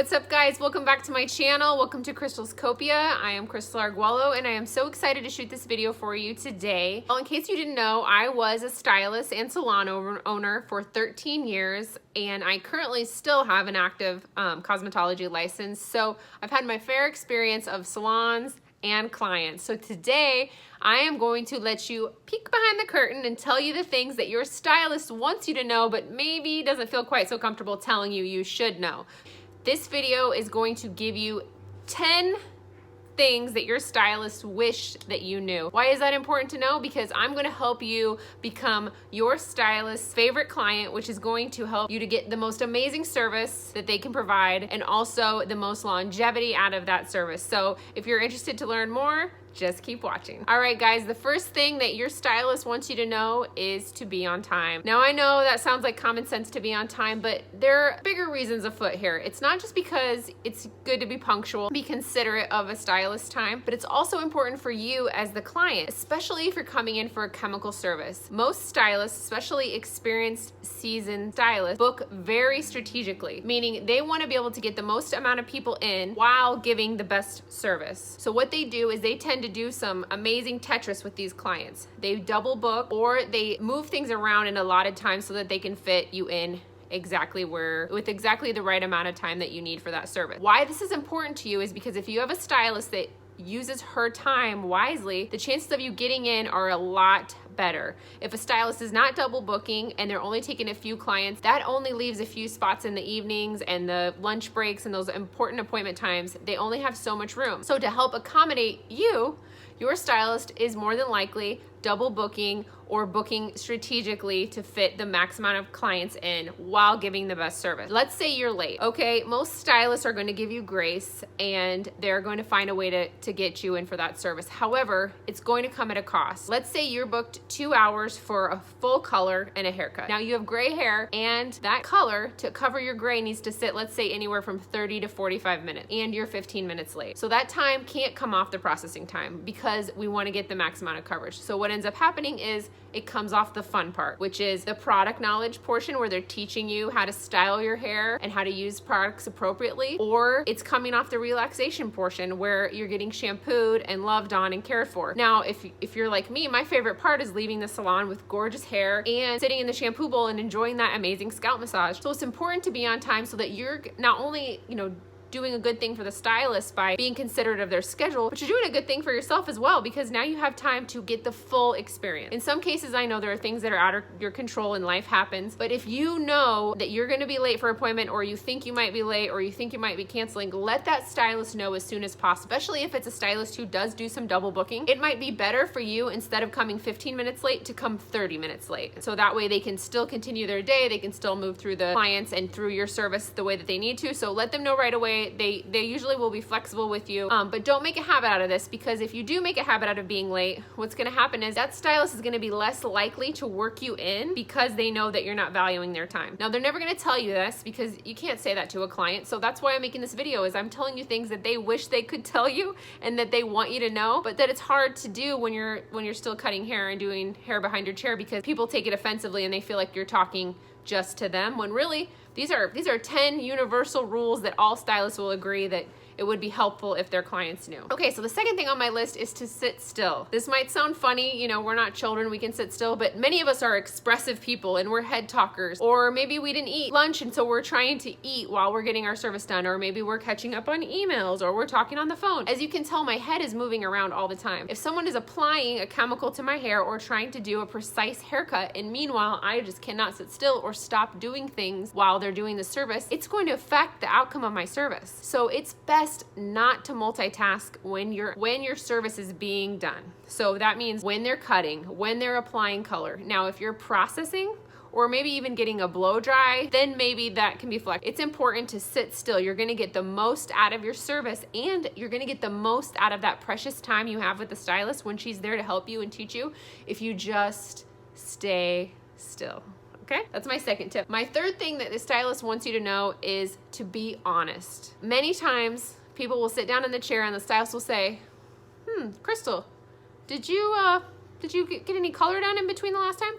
What's up, guys? Welcome back to my channel. Welcome to Crystal's Copia. I am Crystal Arguello and I am so excited to shoot this video for you today. Well, in case you didn't know, I was a stylist and salon owner for 13 years and I currently still have an active cosmetology license. So I've had my fair experience of salons and clients. So today I am going to let you peek behind the curtain and tell you the things that your stylist wants you to know but maybe doesn't feel quite so comfortable telling you you should know. This video is going to give you 10 things that your stylist wished that you knew. Why is that important to know? Because I'm going to help you become your stylist's favorite client, which is going to help you to get the most amazing service that they can provide and also the most longevity out of that service. So if you're interested to learn more, just keep watching. All right, guys, the first thing that your stylist wants you to know is to be on time. Now, I know that sounds like common sense to be on time, but there are bigger reasons afoot here. It's not just because it's good to be punctual, be considerate of a stylist's time, but it's also important for you as the client, especially if you're coming in for a chemical service. Most stylists, especially experienced seasoned stylists, book very strategically, meaning they want to be able to get the most amount of people in while giving the best service. So what they do is they tend to do some amazing Tetris with these clients. They double book or they move things around in allotted time so that they can fit you in exactly with exactly the right amount of time that you need for that service. Why this is important to you is because if you have a stylist that uses her time wisely, the chances of you getting in are a lot better. If a stylist is not double booking and they're only taking a few clients, that only leaves a few spots in the evenings and the lunch breaks and those important appointment times. They only have so much room. So to help accommodate you, your stylist is more than likely double booking or booking strategically to fit the max amount of clients in while giving the best service. Let's say you're late. Okay, most stylists are going to give you grace and they're going to find a way to get you in for that service. However, it's going to come at a cost. Let's say you're booked 2 hours for a full color and a haircut. Now you have gray hair and that color to cover your gray needs to sit, let's say, anywhere from 30 to 45 minutes and you're 15 minutes late. So that time can't come off the processing time because we want to get the max amount of coverage. So what ends up happening is it comes off the fun part, which is the product knowledge portion where they're teaching you how to style your hair and how to use products appropriately, or it's coming off the relaxation portion where you're getting shampooed and loved on and cared for. Now, if you're like me, my favorite part is leaving the salon with gorgeous hair and sitting in the shampoo bowl and enjoying that amazing scalp massage. So it's important to be on time so that you're not only, doing a good thing for the stylist by being considerate of their schedule, but you're doing a good thing for yourself as well because now you have time to get the full experience. In some cases, I know there are things that are out of your control and life happens, but if you know that you're gonna be late for an appointment or you think you might be late or you think you might be canceling, let that stylist know as soon as possible, especially if it's a stylist who does do some double booking. It might be better for you, instead of coming 15 minutes late, to come 30 minutes late. So that way they can still continue their day, they can still move through the clients and through your service the way that they need to. So let them know right away. They usually will be flexible with you, but don't make a habit out of this, because if you do make a habit out of being late, what's going to happen is that stylist is going to be less likely to work you in because they know that you're not valuing their time. Now, they're never going to tell you this because you can't say that to a client. So that's why I'm making this video, is I'm telling you things that they wish they could tell you and that they want you to know, but that it's hard to do when you're still cutting hair and doing hair behind your chair, because people take it offensively and they feel like you're talking just to them, when really these are 10 universal rules that all stylists will agree that it would be helpful if their clients knew. Okay, so the second thing on my list is to sit still. This might sound funny, we're not children, we can sit still, but many of us are expressive people and we're head talkers. Or maybe we didn't eat lunch and so we're trying to eat while we're getting our service done, or maybe we're catching up on emails, or we're talking on the phone. As you can tell, my head is moving around all the time. If someone is applying a chemical to my hair or trying to do a precise haircut, and meanwhile I just cannot sit still or stop doing things while they're doing the service, it's going to affect the outcome of my service. So it's best not to multitask when your service is being done. So that means when they're cutting, when they're applying color. Now, if you're processing or maybe even getting a blow dry, then maybe that can be flexible. It's important to sit still. You're gonna get the most out of your service and you're gonna get the most out of that precious time you have with the stylist when she's there to help you and teach you if you just stay still. Okay, that's my second tip. My third thing that the stylist wants you to know is to be honest. Many times people will sit down in the chair and the stylist will say, Crystal, did you get any color done in between the last time?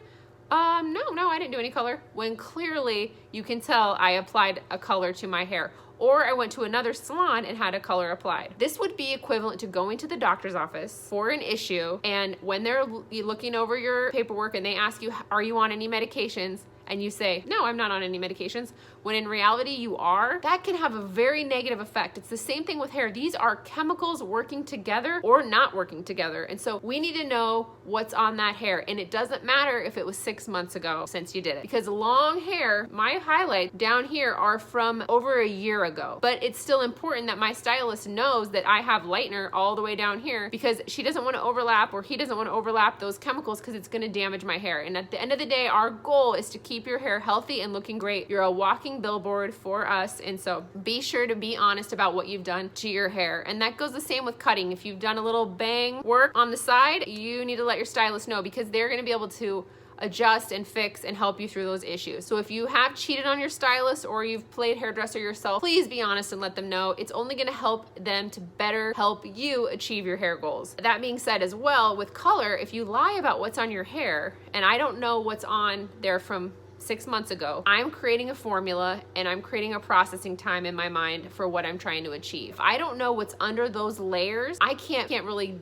No, I didn't do any color. When clearly you can tell I applied a color to my hair. or I went to another salon and had a color applied. This would be equivalent to going to the doctor's office for an issue, and when they're looking over your paperwork and they ask you, are you on any medications? And you say, no, I'm not on any medications, when in reality you are, that can have a very negative effect. It's the same thing with hair. These are chemicals working together or not working together. And so we need to know what's on that hair. And it doesn't matter if it was 6 months ago since you did it, because long hair, my highlights down here are from over a year ago. But it's still important that my stylist knows that I have lightener all the way down here, because she doesn't want to overlap, or he doesn't want to overlap those chemicals, because it's going to damage my hair. And at the end of the day, our goal is to keep your hair healthy and looking great. You're a walking billboard for us, and so be sure to be honest about what you've done to your hair. And that goes the same with cutting. If you've done a little bang work on the side, you need to let your stylist know, because they're going to be able to adjust and fix and help you through those issues. So if you have cheated on your stylist or you've played hairdresser yourself, please be honest and let them know. It's only going to help them to better help you achieve your hair goals. That being said, as well, with color, if you lie about what's on your hair, and I don't know what's on there from 6 months ago, I'm creating a formula and I'm creating a processing time in my mind for what I'm trying to achieve. If I don't know what's under those layers, I can't really,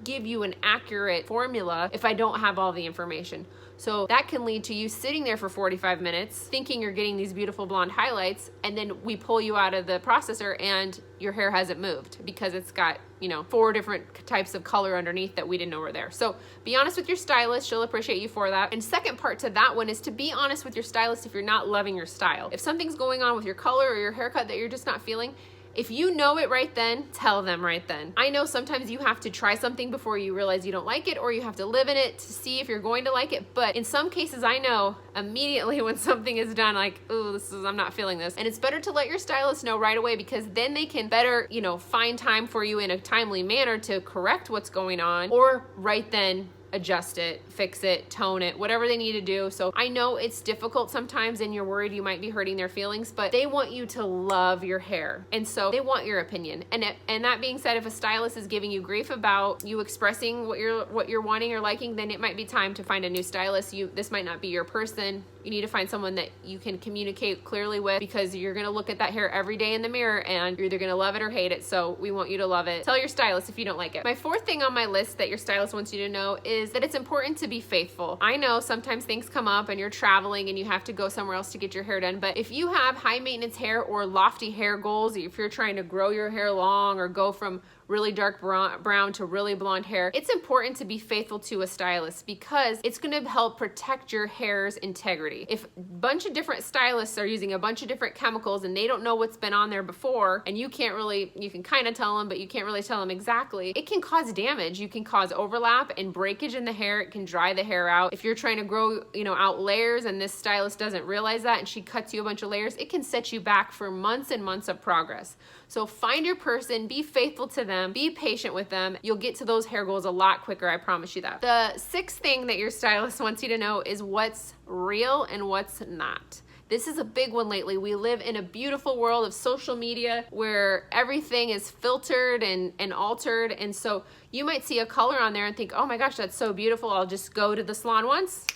give you an accurate formula if I don't have all the information. So that can lead to you sitting there for 45 minutes thinking you're getting these beautiful blonde highlights, and then we pull you out of the processor and your hair hasn't moved because it's got 4 different types of color underneath that we didn't know were there. So be honest with your stylist. She'll appreciate you for that. And second part to that one is to be honest with your stylist if you're not loving your style. If something's going on with your color or your haircut that you're just not feeling, if you know it right then, tell them right then. I know sometimes you have to try something before you realize you don't like it, or you have to live in it to see if you're going to like it. But in some cases, I know immediately when something is done, like, oh, I'm not feeling this. And it's better to let your stylist know right away, because then they can better, find time for you in a timely manner to correct what's going on, or right then adjust it, fix it, tone it, whatever they need to do. So I know it's difficult sometimes and you're worried you might be hurting their feelings, but they want you to love your hair. And so they want your opinion. And that being said, if a stylist is giving you grief about you expressing what you're wanting or liking, then it might be time to find a new stylist. This might not be your person. You need to find someone that you can communicate clearly with, because you're going to look at that hair every day in the mirror and you're either going to love it or hate it. So we want you to love it. Tell your stylist if you don't like it. My fourth thing on my list that your stylist wants you to know is that it's important to be faithful. I know sometimes things come up and you're traveling and you have to go somewhere else to get your hair done, but if you have high maintenance hair or lofty hair goals, if you're trying to grow your hair long or go from really dark brown to really blonde hair, it's important to be faithful to a stylist, because it's going to help protect your hair's integrity. If a bunch of different stylists are using a bunch of different chemicals and they don't know what's been on there before, and you can kind of tell them, but you can't really tell them exactly, it can cause damage. You can cause overlap and breakage in the hair. It can dry the hair out. If you're trying to grow, out layers and this stylist doesn't realize that and she cuts you a bunch of layers, it can set you back for months and months of progress. So find your person, be faithful to them, be patient with them. You'll get to those hair goals a lot quicker, I promise you that. The sixth thing that your stylist wants you to know is what's real and what's not. This is a big one lately. We live in a beautiful world of social media where everything is filtered and altered. And so you might see a color on there and think, oh my gosh, that's so beautiful. I'll just go to the salon once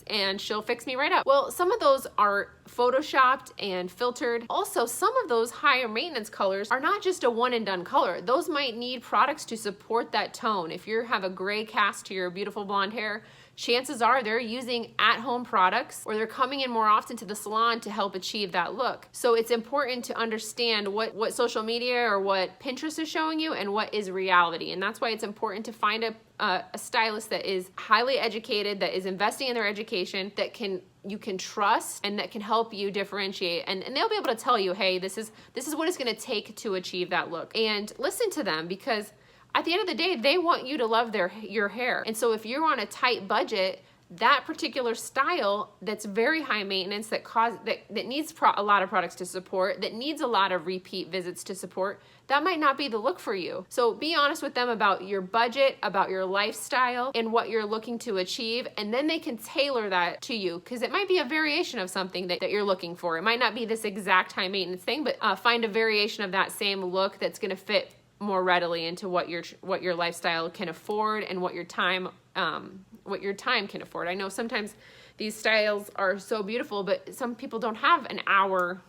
and she'll fix me right up. Well, some of those are photoshopped and filtered. Also, some of those higher maintenance colors are not just a one and done color. Those might need products to support that tone. If you have a gray cast to your beautiful blonde hair, chances are they're using at-home products, or they're coming in more often to the salon to help achieve that look. So it's important to understand what social media or what Pinterest is showing you and what is reality. And that's why it's important to find a stylist that is highly educated, that is investing in their education, that you can trust, and that can help you differentiate. And they'll be able to tell you, hey, this is what it's gonna take to achieve that look. And listen to them, because at the end of the day, they want you to love your hair. And so if you're on a tight budget, that particular style that's very high maintenance, that needs a lot of products to support, that needs a lot of repeat visits to support, that might not be the look for you. So be honest with them about your budget, about your lifestyle, and what you're looking to achieve, and then they can tailor that to you, because it might be a variation of something that you're looking for. It might not be this exact high maintenance thing, but find a variation of that same look that's gonna fit more readily into what your lifestyle can afford and what your time can afford. I know sometimes these styles are so beautiful, but some people don't have an hour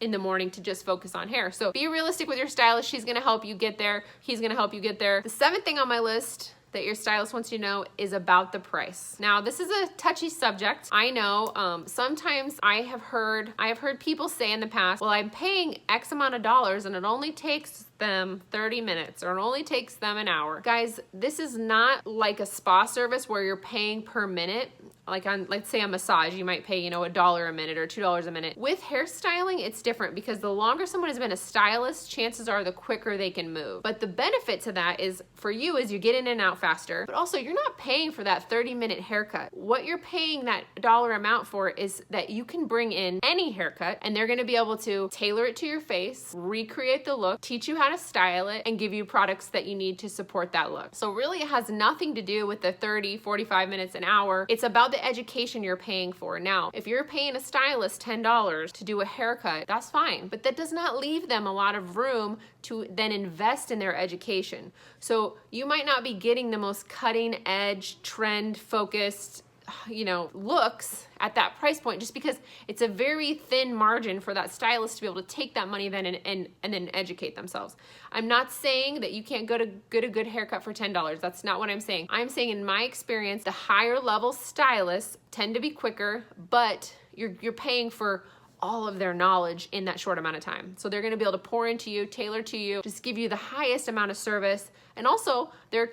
in the morning to just focus on hair. So be realistic with your stylist. She's gonna help you get there. He's gonna help you get there. The 7th thing on my list that your stylist wants you to know is about the price. Now, this is a touchy subject. I know sometimes I have heard people say in the past, well, I'm paying X amount of dollars and it only takes them 30 minutes or it only takes them an hour. Guys, this is not like a spa service where you're paying per minute. Like on, let's say a massage, you might pay, $1 a minute or $2 a minute. With hairstyling, it's different because the longer someone has been a stylist, chances are the quicker they can move. But the benefit to that is for you is you get in and out faster, but also you're not paying for that 30-minute haircut. What you're paying that dollar amount for is that you can bring in any haircut and they're gonna be able to tailor it to your face, recreate the look, teach you how to style it, and give you products that you need to support that look. So really it has nothing to do with the 30, 45 minutes, an hour. It's about the education you're paying for. Now, if you're paying a stylist $10 to do a haircut, that's fine, but that does not leave them a lot of room to then invest in their education. So you might not be getting the most cutting edge, trend focused, looks at that price point just because it's a very thin margin for that stylist to be able to take that money then and then educate themselves. I'm not saying that you can't go to get a good haircut for $10. That's not what I'm saying. I'm saying in my experience, the higher level stylists tend to be quicker, but you're paying for all of their knowledge in that short amount of time. So they're gonna be able to pour into you, tailor to you, just give you the highest amount of service. And also they're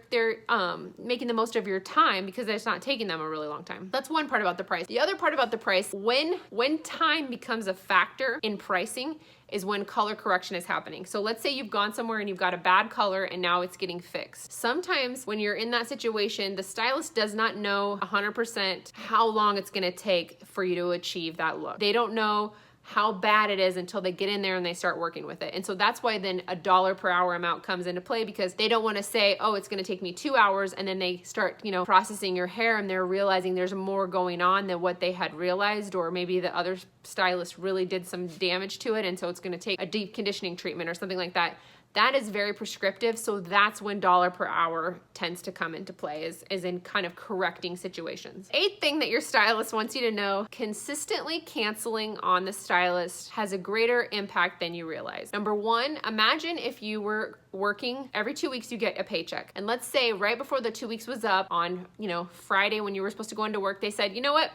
making the most of your time because it's not taking them a really long time. That's one part about the price. The other part about the price, when time becomes a factor in pricing is when color correction is happening. So let's say you've gone somewhere and you've got a bad color and now it's getting fixed. Sometimes when you're in that situation, the stylist does not know 100% how long it's gonna take for you to achieve that look. They don't know how bad it is until they get in there and they start working with it. And so that's why then a $1 per hour amount comes into play, because they don't want to say, oh, it's going to take me 2 hours, and then they start, processing your hair and they're realizing there's more going on than what they had realized, or maybe the other stylist really did some damage to it and so it's going to take a deep conditioning treatment or something like that. That is very prescriptive, so that's when $1 per hour tends to come into play, is in kind of correcting situations. 8th thing that your stylist wants you to know, consistently canceling on the stylist has a greater impact than you realize. Number 1, imagine if you were working every 2 weeks you get a paycheck. And let's say right before the 2 weeks was up on, Friday when you were supposed to go into work, they said, you know what?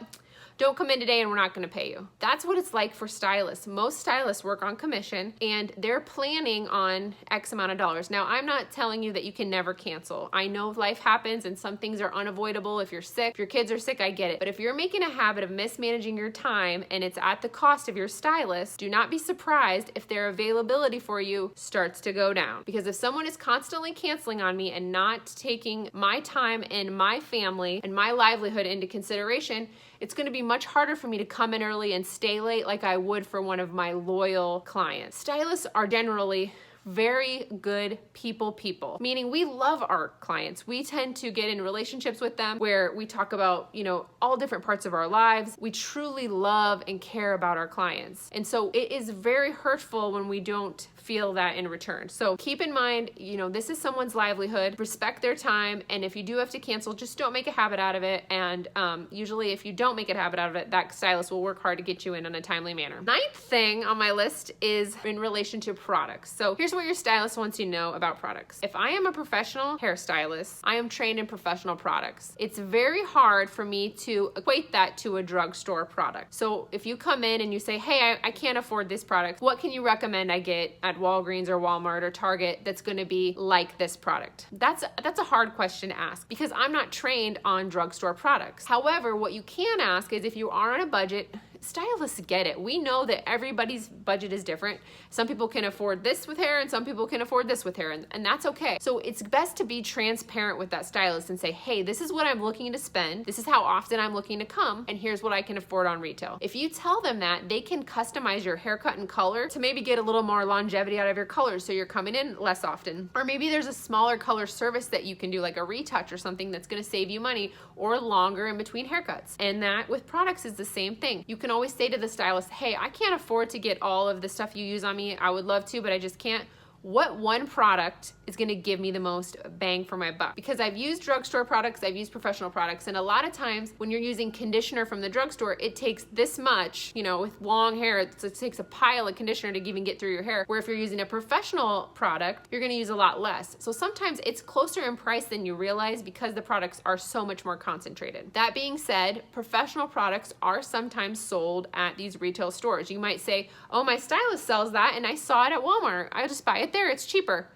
Don't come in today and we're not gonna pay you. That's what it's like for stylists. Most stylists work on commission and they're planning on X amount of dollars. Now, I'm not telling you that you can never cancel. I know life happens and some things are unavoidable. If you're sick, if your kids are sick, I get it. But if you're making a habit of mismanaging your time and it's at the cost of your stylist, do not be surprised if their availability for you starts to go down. Because if someone is constantly canceling on me and not taking my time and my family and my livelihood into consideration, it's going to be much harder for me to come in early and stay late like I would for one of my loyal clients. Stylists are generally very good people, meaning we love our clients. We tend to get in relationships with them where we talk about, all different parts of our lives. We truly love and care about our clients. And so it is very hurtful when we don't feel that in return. So keep in mind, this is someone's livelihood, respect their time. And if you do have to cancel, just don't make a habit out of it. And usually if you don't make a habit out of it, that stylist will work hard to get you in a timely manner. 9th thing on my list is in relation to products. So here's what your stylist wants you to know about products. If I am a professional hairstylist, I am trained in professional products. It's very hard for me to equate that to a drugstore product. So if you come in and you say, hey, I can't afford this product, what can you recommend I get at Walgreens or Walmart or Target that's going to be like this product? That's a hard question to ask because I'm not trained on drugstore products. However, what you can ask is if you are on a budget, stylists get it. We know that everybody's budget is different. Some people can afford this with hair and some people can afford this with hair, and that's okay. So it's best to be transparent with that stylist and say, hey, this is what I'm looking to spend. This is how often I'm looking to come, and here's what I can afford on retail. If you tell them that, they can customize your haircut and color to maybe get a little more longevity out of your colors so you're coming in less often. Or maybe there's a smaller color service that you can do, like a retouch or something that's gonna save you money, or longer in between haircuts. And that with products is the same thing. You can always say to the stylist, hey, I can't afford to get all of the stuff you use on me. I would love to, but I just can't. what one product is gonna give me the most bang for my buck. Because I've used drugstore products, I've used professional products, and a lot of times when you're using conditioner from the drugstore, it takes this much, you know, with long hair, it takes a pile of conditioner to even get through your hair. Where if you're using a professional product, you're gonna use a lot less. So sometimes it's closer in price than you realize because the products are so much more concentrated. That being said, professional products are sometimes sold at these retail stores. You might say, oh, my stylist sells that and I saw it at Walmart. I'll just buy it there, it's cheaper.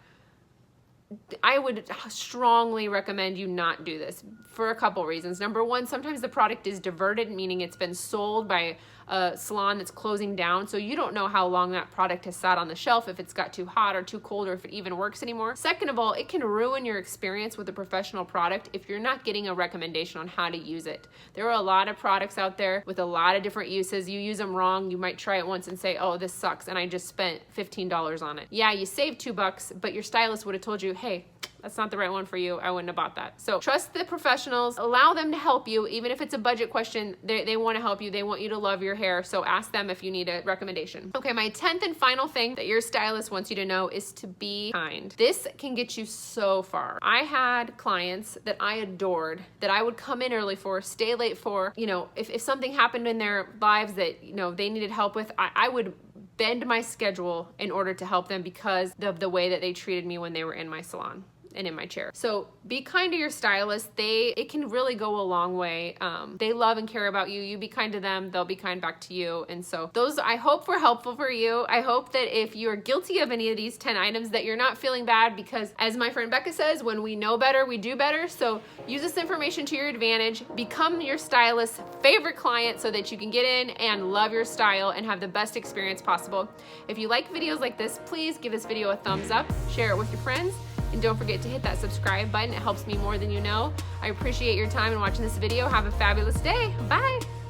I would strongly recommend you not do this for a couple reasons. Number one, sometimes the product is diverted, meaning it's been sold by a salon that's closing down, so you don't know how long that product has sat on the shelf, if it's got too hot or too cold, or if it even works anymore. Second of all, it can ruin your experience with a professional product if you're not getting a recommendation on how to use it. There are a lot of products out there with a lot of different uses. You use them wrong, you might try it once and say, oh, this sucks, and I just spent $15 on it. Yeah, you saved $2, but your stylist would have told you, hey, that's not the right one for you. I wouldn't have bought that. So trust the professionals, allow them to help you. Even if it's a budget question, they want to help you. They want you to love your hair. So ask them if you need a recommendation. Okay, my 10th and final thing that your stylist wants you to know is to be kind. This can get you so far. I had clients that I adored, that I would come in early for, stay late for. You know, if something happened in their lives that, you know, they needed help with, I would bend my schedule in order to help them because of the way that they treated me when they were in my salon and in my chair. So be kind to your stylist. It can really go a long way. They love and care about you. You be kind to them, they'll be kind back to you. And so those, I hope, were helpful for you. I hope that if you're guilty of any of these 10 items that you're not feeling bad, because as my friend Becca says, when we know better, we do better. So use this information to your advantage. Become your stylist's favorite client so that you can get in and love your style and have the best experience possible. If you like videos like this, please give this video a thumbs up, share it with your friends, and don't forget to hit that subscribe button. It helps me more than you know. I appreciate your time in watching this video. Have a fabulous day. Bye.